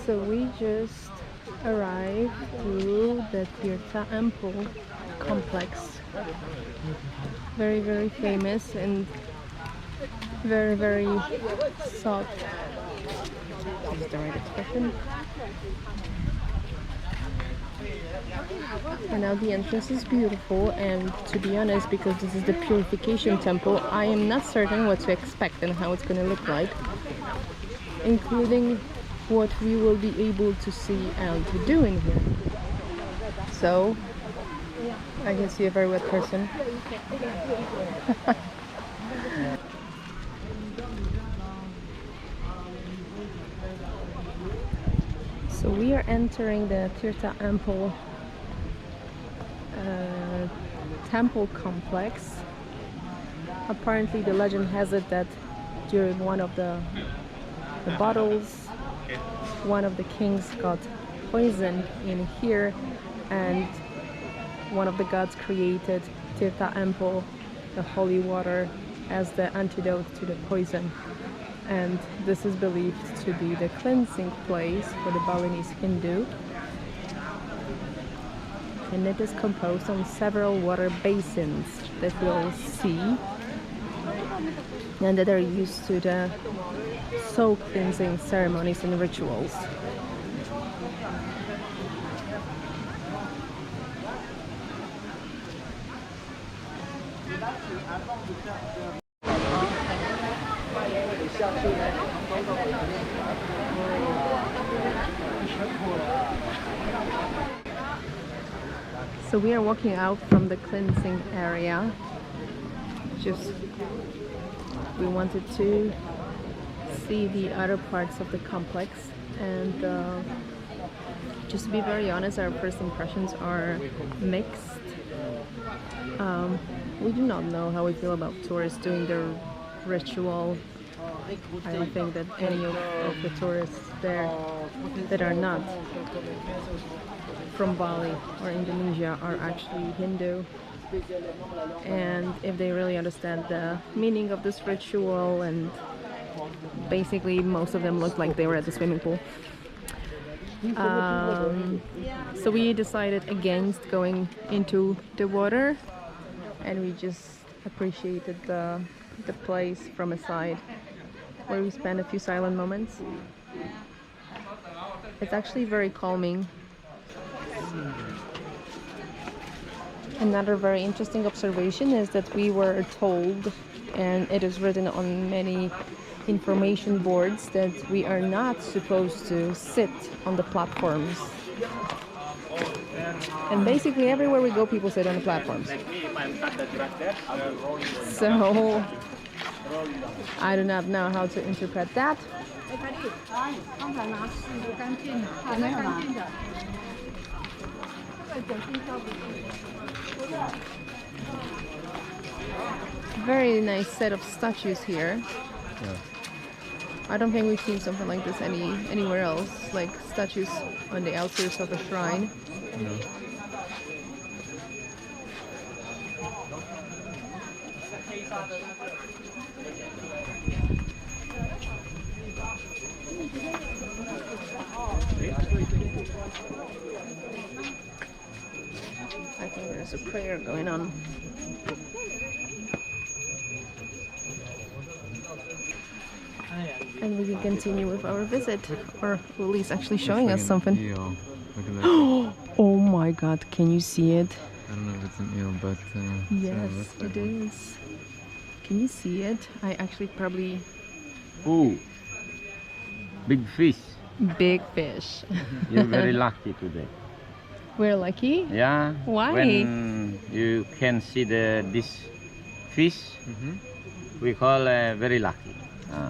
So we just arrived to the Tirta Empul complex. Very, very famous and very, very sought. Is the right expression? And now the entrance is beautiful, and to be honest, because this is the purification temple, I am not certain what to expect and how it's going to look like, including what we will be able to see and to do in here. So I can see a very wet person. So we are entering the Tirta Empul temple complex. Apparently the legend has it that during one of the battles, one of the kings got poisoned in here, and one of the gods created Tirta Empul, the holy water, as the antidote to the poison. And this is believed to be the cleansing place for the Balinese Hindu. And it is composed on several water basins that we'll see, and that are used to the soul cleansing ceremonies and rituals. So we are walking out from the cleansing area. We wanted to see the other parts of the complex, and just to be very honest, our first impressions are mixed. We do not know how we feel about tourists doing their ritual. I don't think that any of the tourists there that are not from Bali or Indonesia are actually Hindu, and if they really understand the meaning of this ritual, and basically most of them looked like they were at the swimming pool. So we decided against going into the water, and we just appreciated the place from a side where we spent a few silent moments. It's actually very calming. Another very interesting observation is that we were told, and it is written on many information boards, that we are not supposed to sit on the platforms. And basically everywhere we go, people sit on the platforms. So I do not know how to interpret that. Very nice set of statues here. Yeah. I don't think we've seen something like this anywhere else, like statues on the outskirts of a shrine. No. I think there's a prayer going on. And we can continue with our visit, or Lily's actually showing us something. Eel. Look at that. Oh my god, can you see it? I don't know if it's an eel, but Yes, it is. Can you see it? I actually probably... Ooh, big fish. Big fish. You're very lucky today. We're lucky? Yeah. Why? When you can see this fish, we call very lucky.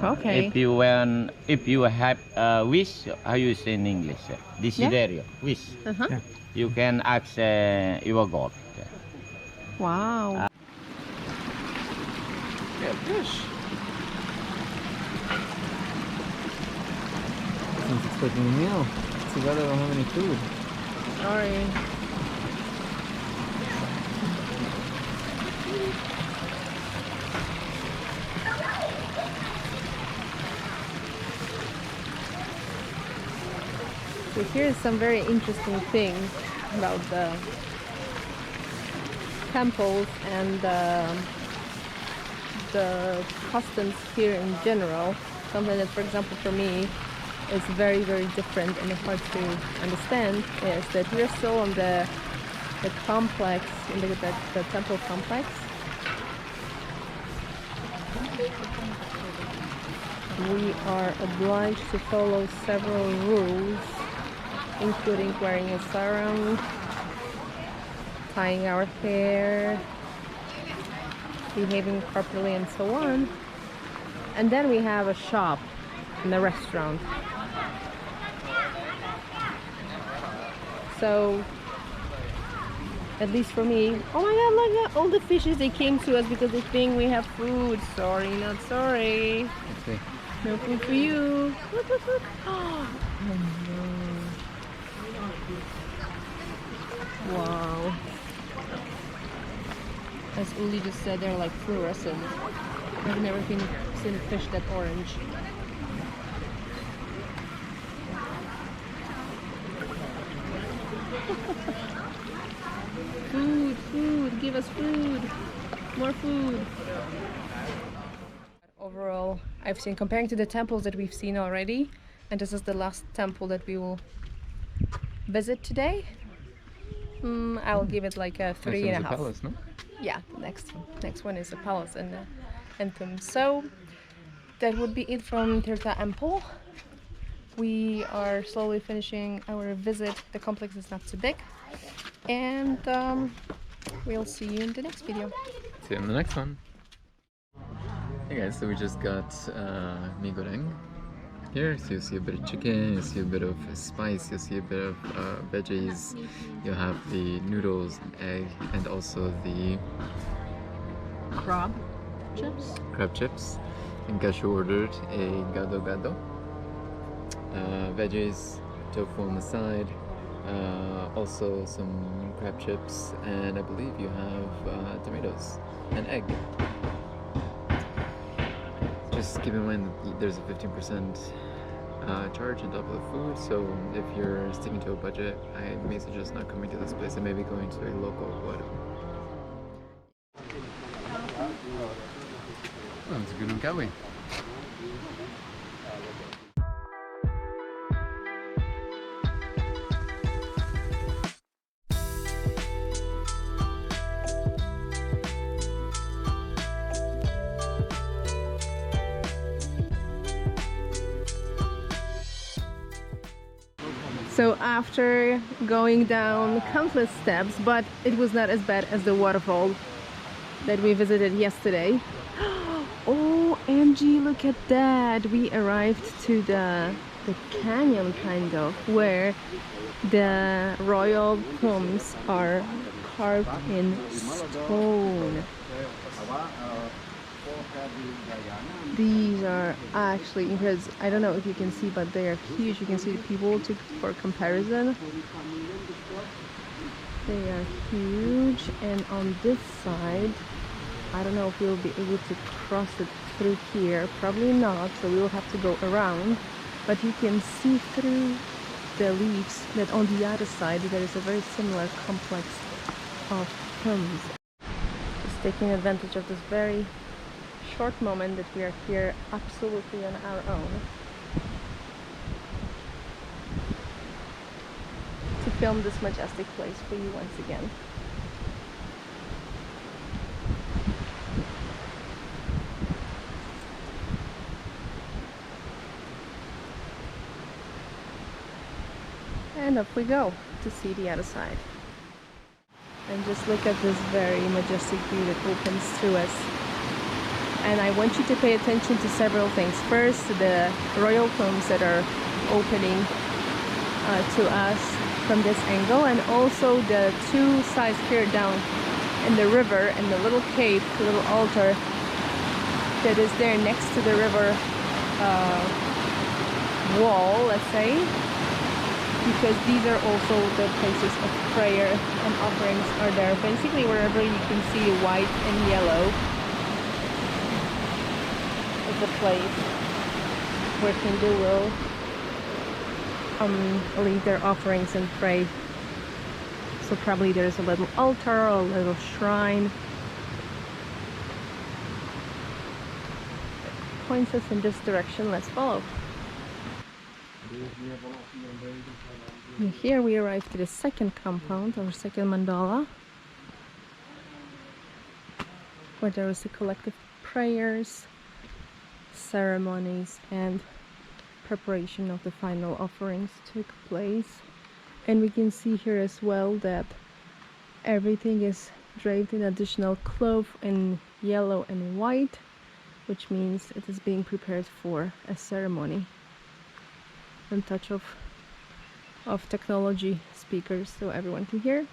Okay. If you have a wish, how you say in English? Desiderio, wish. Uh-huh. You can ask your God. Wow. Yeah, fish. I was expecting a meal. Too bad I don't have any food. Sorry. So here's some very interesting things about the temples and the customs here in general. Something that, for example, for me is very, very different and hard to understand is that we are still on the complex, in the temple complex. We are obliged to follow several rules, including wearing a sarong, tying our hair, behaving properly, and so on. And then we have a shop and a restaurant. So, at least for me, oh my god, look at all the fishes, they came to us because they think we have food. Sorry, not sorry. Okay. No food for you. Look, look, look. Oh no. Wow. As Uli just said, they're like fluorescent. I've never seen a fish that orange. Food, food, give us food. More food. Overall, I've seen, comparing to the temples that we've seen already, and this is the last temple that we will visit today, I will give it like a 3.5. Palace, no? Yeah, the next one is a palace and tombs. So that would be it from Tirta Empul. We are slowly finishing our visit. The complex is not too big, and we'll see you in the next video. See you in the next one. Hey guys, so we just got mee goreng here. So you see a bit of chicken, you see a bit of spice, you see a bit of veggies. You have the noodles, egg, and also the Crab chips. And Gashu ordered a gado gado. Veggies, tofu on the side, also some crab chips, and I believe you have tomatoes and egg. Just keep in mind that there's a 15% charge on top of the food, so if you're sticking to a budget, I may suggest not coming to this place and maybe going to a local Ubud. Oh, it's Gunung Kawi. So after going down countless steps, but it was not as bad as the waterfall that we visited yesterday. Oh, MG, look at that! We arrived to the canyon, kind of, where the royal tombs are carved in stone. These are actually incredible. I don't know if you can see, but they are huge. You can see the people for comparison. They are huge, and on this side, I don't know if we'll be able to cross it through here. Probably not, so we will have to go around. But you can see through the leaves that on the other side there is a very similar complex of tombs. Just taking advantage of this very short moment that we are here absolutely on our own to film this majestic place for you once again. And up we go to see the other side. And just look at this very majestic view that opens to us. And I want you to pay attention to several things. First, the royal tombs that are opening to us from this angle, and also the two sides here down in the river, and the little cave, the little altar that is there next to the river wall, let's say, because these are also the places of prayer and offerings are there. Basically, wherever you can see white and yellow is a place where Hindu will leave their offerings and pray. So probably there's a little altar or a little shrine. It points us in this direction. Let's follow. And here we arrived to the second compound, or second mandala, where there was a collective prayers, ceremonies, and preparation of the final offerings took place. And we can see here as well that everything is draped in additional cloth in yellow and white, which means it is being prepared for a ceremony. And touch of technology speakers so everyone can hear.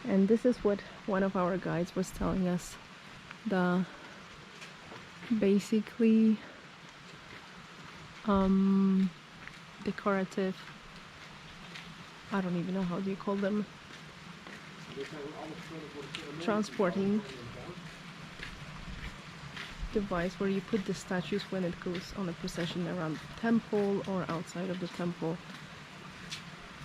And this is what one of our guides was telling us. The basically decorative, I don't even know how do you call them, transporting device where you put the statues when it goes on a procession around the temple or outside of the temple.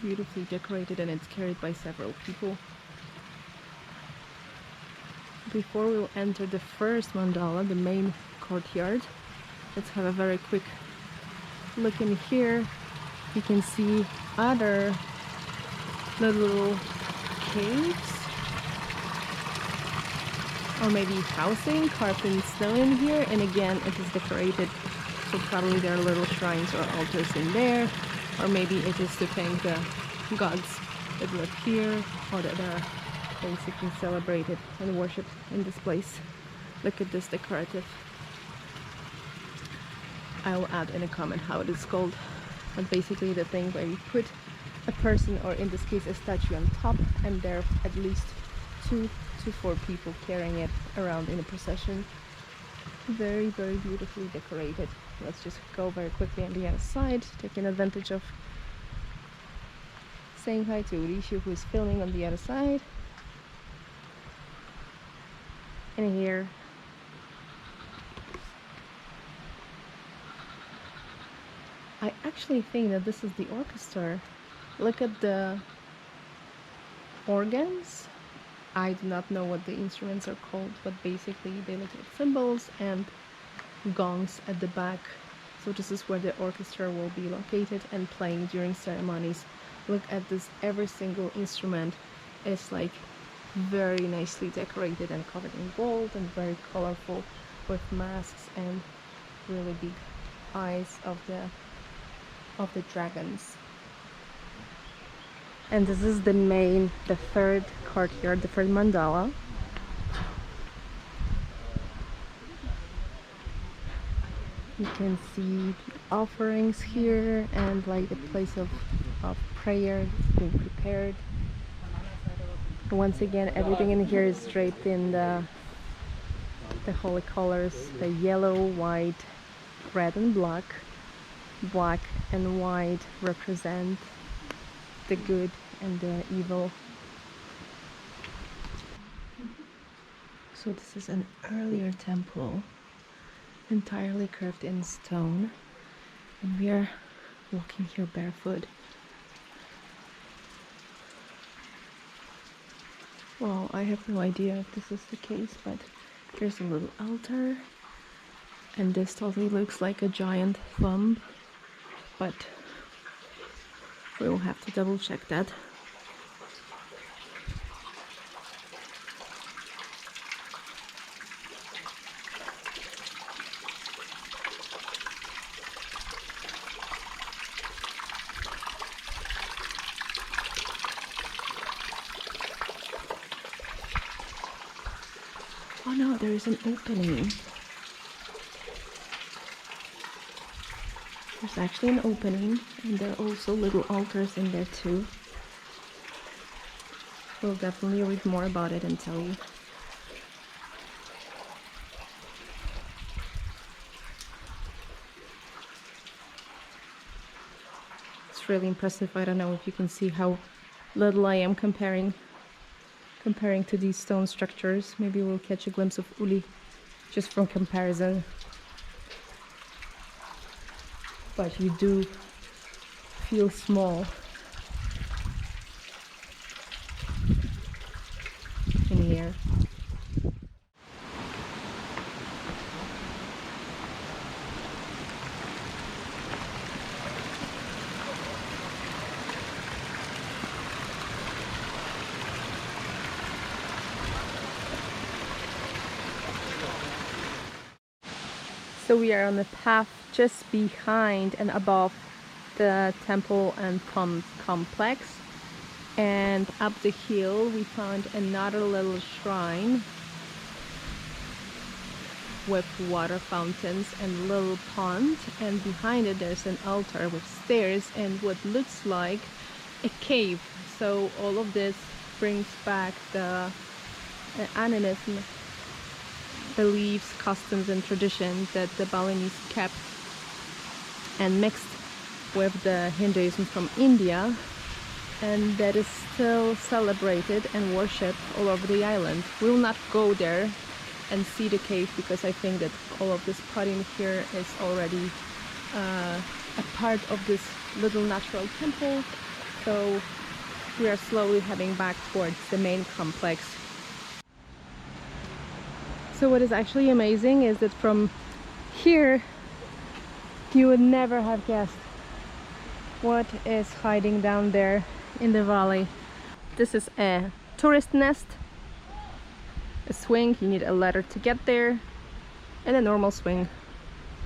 Beautifully decorated, and it's carried by several people. Before we'll enter the first mandala, the main courtyard, let's have a very quick look in here. You can see other little caves, or maybe housing carved in stone in here, and again it is decorated, so probably there are little shrines or altars in there, or maybe it is to thank the gods that live here or that are basically celebrated and worshipped in this place. Look at this decorative. I will add in a comment how it is called, but basically the thing where you put a person, or in this case a statue, on top, and there are at least 2 to 4 people carrying it around in a procession. Very, very beautifully decorated. Let's just go very quickly on the other side, taking advantage of saying hi to Urishu, who is filming on the other side. And here I actually think that this is the orchestra. Look at the organs. I do not know what the instruments are called, but basically they look like cymbals and gongs at the back. So this is where the orchestra will be located and playing during ceremonies. Look at this, every single instrument is like very nicely decorated and covered in gold and very colorful, with masks and really big eyes of the dragons. And this is the third courtyard, the third mandala. You can see the offerings here and like the place of prayer being prepared. Once again, everything in here is draped in the holy colors, the yellow, white, red and black. Black and white represent the good and the evil. So this is an earlier temple, entirely carved in stone, and we are walking here barefoot. Well, I have no idea if this is the case, but here's a little altar, and this totally looks like a giant thumb, but we will have to double check that. Oh no, there is an opening. There's actually an opening, and there are also little altars in there too. We'll definitely read more about it and tell you. It's really impressive. I don't know if you can see how little I am comparing to these stone structures. Maybe we'll catch a glimpse of Uli just from comparison. but you do feel small in here. So we are on the path just behind and above the temple and complex, and up the hill we found another little shrine with water fountains and little pond, and behind it there's an altar with stairs and what looks like a cave. So all of this brings back the animism beliefs, customs and traditions that the Balinese kept and mixed with the Hinduism from India, and that is still celebrated and worshipped all over the island. We will not go there and see the cave because I think that all of this potting here is already a part of this little natural temple. So we are slowly heading back towards the main complex. So what is actually amazing is that from here you would never have guessed what is hiding down there in the valley. This is a tourist nest, a swing, you need a ladder to get there, and a normal swing,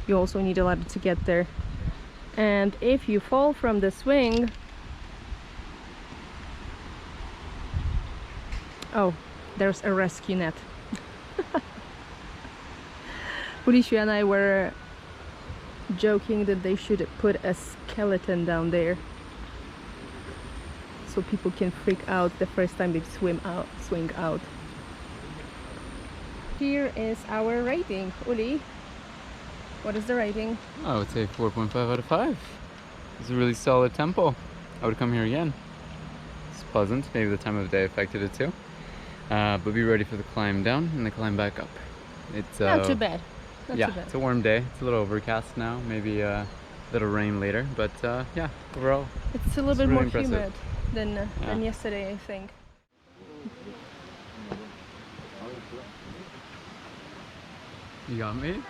you also need a ladder to get there. And if you fall from the swing, oh, there's a rescue net. Ulishu and I were joking that they should put a skeleton down there so people can freak out the first time they swing out. Here is our rating. Uli, what is the rating? I would say 4.5 out of 5. It's a really solid temple. I would come here again. It's pleasant. Maybe the time of day affected it too. But be ready for the climb down and the climb back up. It's not too bad. Not yeah, too bad. it's a warm day. It's a little overcast now. Maybe a little rain later. But yeah, overall, it's a little bit really more impressive. humid than yesterday, I think. You got me?